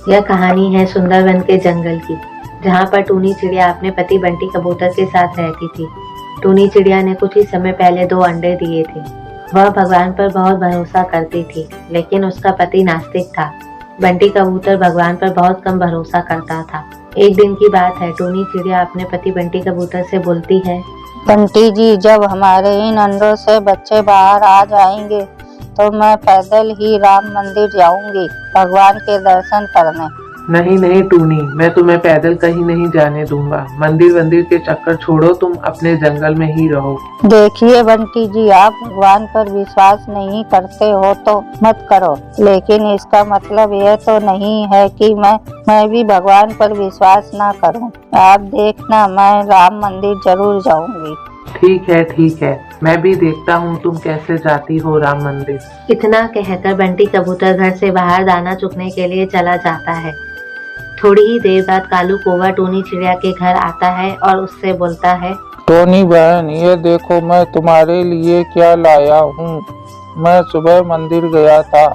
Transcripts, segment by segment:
यह कहानी है सुंदरवन के जंगल की, जहाँ पर टूनी चिड़िया अपने पति बंटी कबूतर के साथ रहती थी। टूनी चिड़िया ने कुछ ही समय पहले 2 अंडे दिए थे। वह भगवान पर बहुत भरोसा करती थी, लेकिन उसका पति नास्तिक था। बंटी कबूतर भगवान पर बहुत कम भरोसा करता था। एक दिन की बात है, टूनी चिड़िया अपने पति बंटी कबूतर से बोलती है, बंटी जी, जब हमारे इन अंडों से बच्चे बाहर आ जाएंगे तो मैं पैदल ही राम मंदिर जाऊंगी भगवान के दर्शन करने। नहीं नहीं टूनी, मैं तुम्हें पैदल कहीं नहीं जाने दूंगा। मंदिर वंदिर के चक्कर छोड़ो, तुम अपने जंगल में ही रहो। देखिए बंटी जी, आप भगवान पर विश्वास नहीं करते हो तो मत करो, लेकिन इसका मतलब यह तो नहीं है कि मैं भी भगवान पर विश्वास ना करूं। आप देखना, मैं राम मंदिर जरूर जाऊंगी। ठीक है, मैं भी देखता हूँ तुम कैसे जाती हो राम मंदिर। इतना कहकर बंटी कबूतर घर से बाहर दाना चुगने के लिए चला जाता है। थोड़ी ही देर बाद कालू कौवा टूनी चिड़िया के घर आता है और उससे बोलता है, टोनी बहन, ये देखो मैं तुम्हारे लिए क्या लाया हूँ। मैं सुबह मंदिर गया था,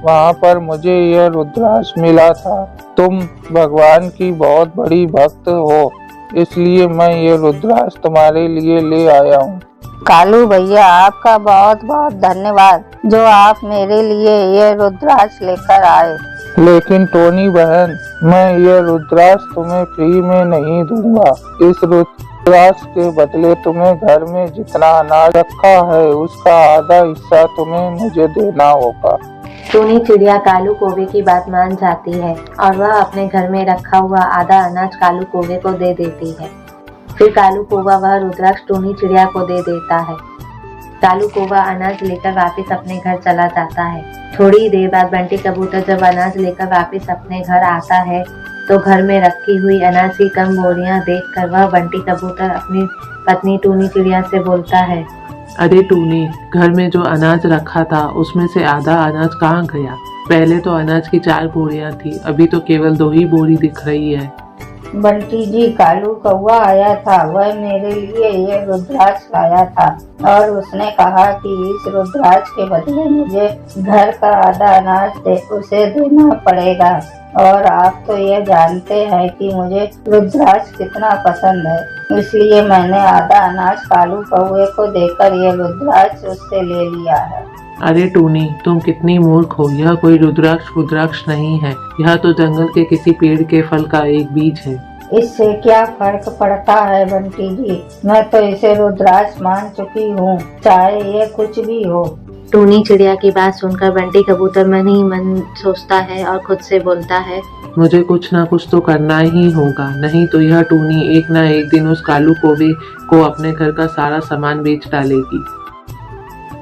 वहाँ पर मुझे यह रुद्राक्ष मिला था। तुम भगवान की बहुत बड़ी भक्त हो, इसलिए मैं ये रुद्राक्ष तुम्हारे लिए ले आया हूँ। कालू भैया, आपका बहुत बहुत धन्यवाद जो आप मेरे लिए ये रुद्राक्ष लेकर आए। लेकिन टोनी बहन, मैं ये रुद्राक्ष तुम्हें फ्री में नहीं दूंगा। इस रुद्राक्ष के बदले तुम्हें घर में जितना अनाज रखा है उसका आधा हिस्सा तुम्हें मुझे देना होगा। टूनी चिड़िया कालू कौवे की बात मान जाती है और वह अपने घर में रखा हुआ आधा अनाज कालू कौवे को दे देती है। फिर कालू कौवा वह रुद्राक्ष टूनी चिड़िया को दे देता है। कालू कौवा अनाज लेकर वापस अपने घर चला जाता है। थोड़ी देर बाद बंटी कबूतर जब अनाज लेकर वापस अपने घर आता है तो घर में रखी हुई अनाज की कम बोरियां देखकर वह बंटी कबूतर अपनी पत्नी टूनी चिड़िया से बोलता है, अरे टूनी, घर में जो अनाज रखा था उसमें से आधा अनाज कहाँ गया? पहले तो अनाज की 4 बोरियां थी, अभी तो केवल 2 ही बोरी दिख रही है। बंटी जी, कालू कौवा आया था, वह मेरे लिए ये रुद्राक्ष लाया था और उसने कहा कि इस रुद्राक्ष के बदले मुझे घर का आधा अनाज उसे देना पड़ेगा। और आप तो ये जानते हैं कि मुझे रुद्राक्ष कितना पसंद है, इसलिए मैंने आधा अनाज कालू कौवे को देकर ये रुद्राक्ष उससे ले लिया है। अरे टूनी, तुम कितनी मूर्ख हो। यह कोई रुद्राक्ष नहीं है, यह तो जंगल के किसी पेड़ के फल का एक बीज है। इससे क्या फर्क पड़ता है बंटी जी, मैं तो इसे रुद्राक्ष मान चुकी हूँ, चाहे ये कुछ भी हो। टूनी चिड़िया की बात सुनकर बंटी कबूतर मन ही मन सोचता है और खुद से बोलता है, मुझे कुछ ना कुछ तो करना ही होगा, नहीं तो यह टूनी एक ना एक दिन उस कालू कौवे को अपने घर का सारा सामान बेच डालेगी।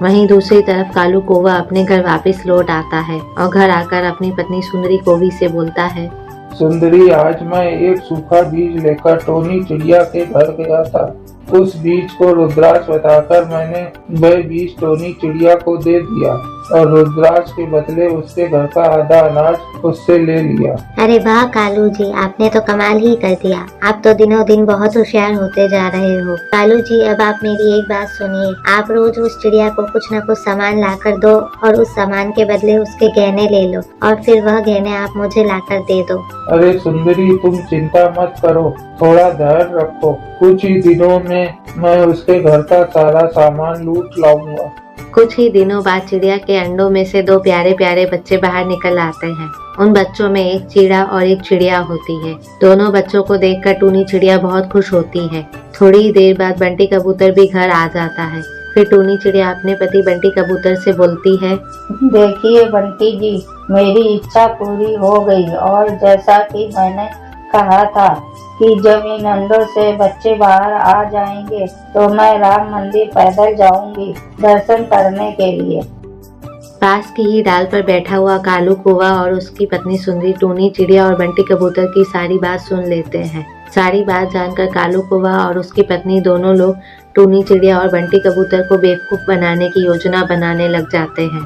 वहीं दूसरी तरफ कालू कौवा अपने घर वापस लौट आता है और घर आकर अपनी पत्नी सुंदरी कौवी से बोलता है, सुंदरी, आज मैं एक सूखा बीज लेकर टोनी चिड़िया के घर गया था। उस बीज को रुद्राक्ष बताकर मैंने वह बीज टोनी चिड़िया को दे दिया और रुद्राक्ष के बदले उसके घर का आधा अनाज उससे ले लिया। अरे वाह कालू जी, आपने तो कमाल ही कर दिया। आप तो दिनों दिन बहुत होशियार होते जा रहे हो। कालू जी, अब आप मेरी एक बात सुनिए। आप रोज उस चिड़िया को कुछ न कुछ सामान लाकर दो और उस सामान के बदले उसके गहने ले लो और फिर वह गहने आप मुझे लाकर दे दो। अरे सुंदरी, तुम चिंता मत करो, थोड़ा धैर्य रखो। कुछ ही दिनों में मैं उसके घर का सारा सामान लूट लाऊंगा। कुछ ही दिनों बाद चिड़िया के अंडों में से 2 प्यारे प्यारे बच्चे बाहर निकल आते हैं। उन बच्चों में एक चीड़ा और एक चिड़िया होती है। दोनों बच्चों को देखकर टूनी चिड़िया बहुत खुश होती है। थोड़ी ही देर बाद बंटी कबूतर भी घर आ जाता है। फिर टूनी चिड़िया अपने पति बंटी कबूतर से बोलती है, देखिए बंटी जी, मेरी इच्छा पूरी हो गई और जैसा कि मैंने कहा था कि जब इन अंडों से बच्चे बाहर आ जाएंगे तो मैं राम मंदिर पैदल जाऊंगी दर्शन करने के लिए। पास की ही डाल पर बैठा हुआ कालू कौवा और उसकी पत्नी सुंदरी टूनी चिड़िया और बंटी कबूतर की सारी बात सुन लेते हैं। सारी बात जानकर कालू कौवा और उसकी पत्नी दोनों लोग टूनी चिड़िया और बंटी कबूतर को बेवकूफ बनाने की योजना बनाने लग जाते हैं।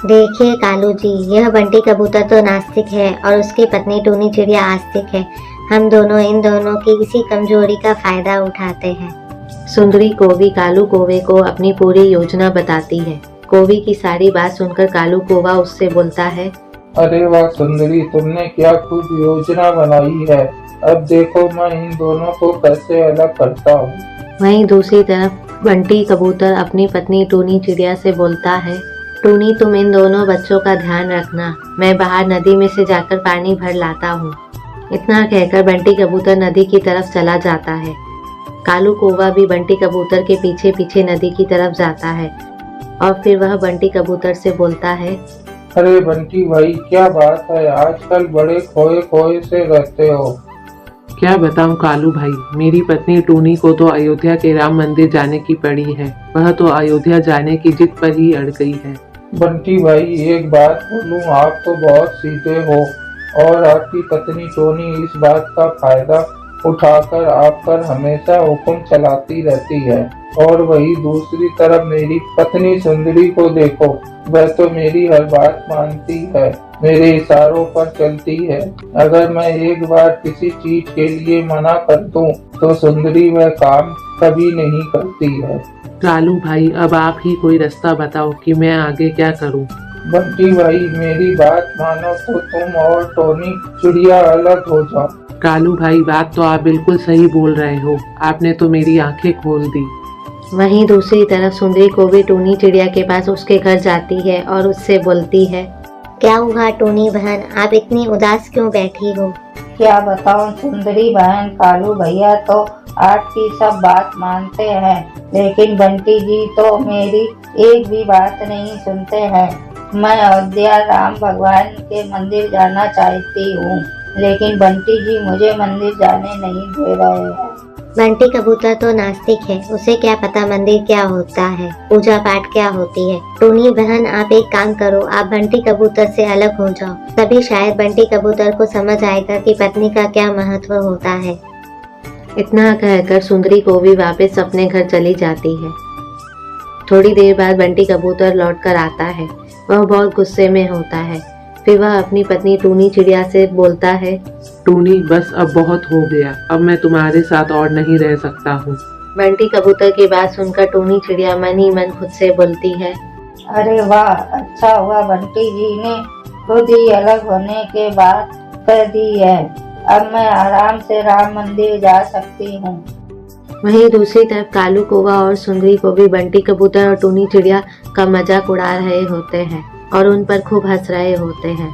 देखिए कालू जी, यह बंटी कबूतर तो नास्तिक है और उसकी पत्नी टूनी चिड़िया आस्तिक है। हम दोनों इन दोनों की इसी कमजोरी का फायदा उठाते हैं। सुंदरी कौवी कालू कौवे को अपनी पूरी योजना बताती है। कौवी की सारी बात सुनकर कालू कौवा उससे बोलता है, अरे वाह सुंदरी, तुमने क्या खूब योजना बनाई है। अब देखो मैं इन दोनों को कैसे अलग करता हूँ। वहीं दूसरी तरफ बंटी कबूतर अपनी पत्नी टूनी चिड़िया से बोलता है, टूनी तुम इन दोनों बच्चों का ध्यान रखना, मैं बाहर नदी में से जाकर पानी भर लाता हूँ। इतना कहकर बंटी कबूतर नदी की तरफ चला जाता है। कालू कौवा भी बंटी कबूतर के पीछे पीछे नदी की तरफ जाता है और फिर वह बंटी कबूतर से बोलता है, अरे बंटी भाई, क्या बात है, आजकल बड़े खोए खोए से रहते हो। क्या बताऊं कालू भाई, मेरी पत्नी टूनी को तो अयोध्या के राम मंदिर जाने की पड़ी है। वह तो अयोध्या जाने की जिद पर ही अड़ गई है। बंटी भाई एक बात बोलूं, आप तो बहुत सीधे हो और आपकी पत्नी टोनी इस बात का फायदा उठाकर आप पर हमेशा हुक्म चलाती रहती है। और वही दूसरी तरफ मेरी पत्नी सुंदरी को देखो, वह तो मेरी हर बात मानती है, मेरे इशारों पर चलती है। अगर मैं एक बार किसी चीज के लिए मना कर दूं तो सुंदरी वह काम कभी नहीं करती है। कालू भाई अब आप ही कोई रास्ता बताओ कि मैं आगे क्या करूं। बंटी भाई मेरी बात मानो तो तुम और टोनी चिड़िया अलग हो जाओ। कालू भाई बात तो आप बिल्कुल सही बोल रहे हो, आपने तो मेरी आंखें खोल दी। वहीं दूसरी तरफ सुंदरी को भी टूनी चिड़िया के पास उसके घर जाती है और उससे बोलती है, क्या हुआ टूनी बहन, आप इतनी उदास क्यों बैठी हो? क्या बताऊं सुंदरी बहन, कालू भैया तो आपकी सब बात मानते हैं, लेकिन बंटी जी तो मेरी एक भी बात नहीं सुनते हैं। मैं अयोध्या राम भगवान के मंदिर जाना चाहती हूँ, लेकिन बंटी जी मुझे मंदिर जाने नहीं दे रहे हैं। बंटी कबूतर तो नास्तिक है, उसे क्या पता मंदिर क्या होता है, पूजा पाठ क्या होती है। टूनी बहन आप एक काम करो, आप बंटी कबूतर से अलग हो जाओ, तभी शायद बंटी कबूतर को समझ आएगा कि पत्नी का क्या महत्व होता है। इतना कहकर सुंदरी को भी वापस अपने घर चली जाती है। थोड़ी देर बाद बंटी कबूतर लौट कर आता है। वह बहुत गुस्से में होता है। फिर वह अपनी पत्नी टूनी चिड़िया से बोलता है, टूनी बस अब बहुत हो गया, अब मैं तुम्हारे साथ और नहीं रह सकता हूँ। बंटी कबूतर की बात सुनकर टूनी चिड़िया मन ही मन खुद से बोलती है, अरे वाह, अच्छा हुआ बंटी जी ने खुद ही अलग होने के बात कह दी है। अब मैं आराम से राम मंदिर जा सकती हूँ। वहीं दूसरी तरफ कालू कौवा और सुंदरी को भी बंटी कबूतर और टूनी चिड़िया का मजाक उड़ा रहे होते हैं और उन पर खूब हंस रहे होते हैं।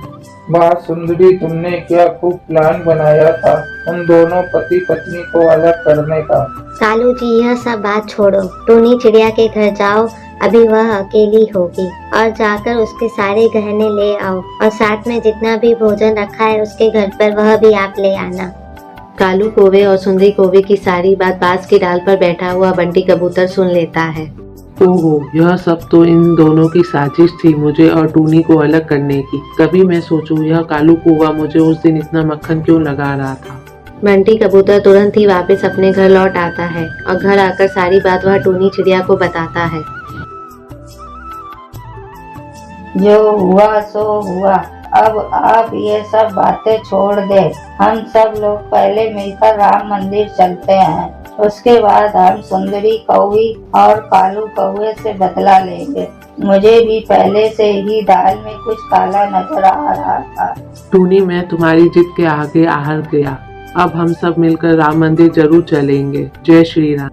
वाह सुंदरी, तुमने क्या खूब प्लान बनाया था उन दोनों पति पत्नी को अलग करने का। कालू जी यह सब बात छोड़ो, टूनी चिड़िया के घर जाओ, अभी वह अकेली होगी, और जाकर उसके सारे गहने ले आओ और साथ में जितना भी भोजन रखा है उसके घर पर वह भी आप ले आना। कालू कौवे और सुंदरी कौवे की सारी बात बांस की डाल पर बैठा हुआ बंटी कबूतर सुन लेता है। ओहो, यह सब तो इन दोनों की साजिश थी मुझे और टूनी को अलग करने की। कभी मैं सोचूं यह कालू कौवा मुझे उस दिन इतना मक्खन क्यों लगा रहा था। बंटी कबूतर तुरंत ही वापस अपने घर लौट आता है और घर आकर सारी बात वह टूनी चिड़िया को बताता है। जो हुआ सो हुआ, अब आप ये सब बातें छोड़ दे। हम सब लोग पहले मिलकर राम मंदिर चलते हैं, उसके बाद हम सुंदरी कौवी और कालू कौवे से बदला लेंगे। मुझे भी पहले से ही दाल में कुछ काला नजर आ रहा था। टूनी मैं तुम्हारी जिद के आगे हार गया। अब हम सब मिलकर राम मंदिर जरूर चलेंगे। जय श्री राम।